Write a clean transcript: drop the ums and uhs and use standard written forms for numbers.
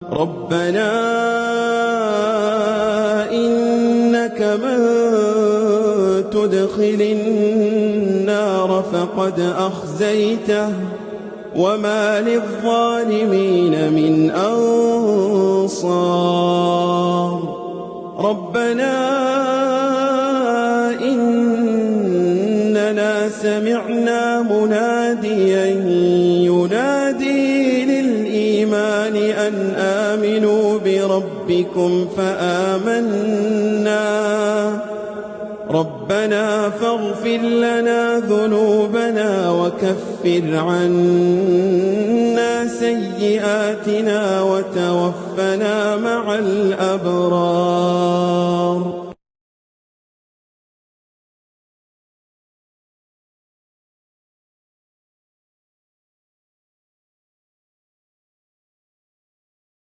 ربنا إنك من تدخل النار فقد أخزيته وما للظالمين من أنصار ربنا إننا سمعنا مناديا ينادي للإيمان أن آمنوا بربكم فآمنا ربنا فاغفر لنا ذنوبنا وكفر عنا سيئاتنا وتوفنا مع الأبرار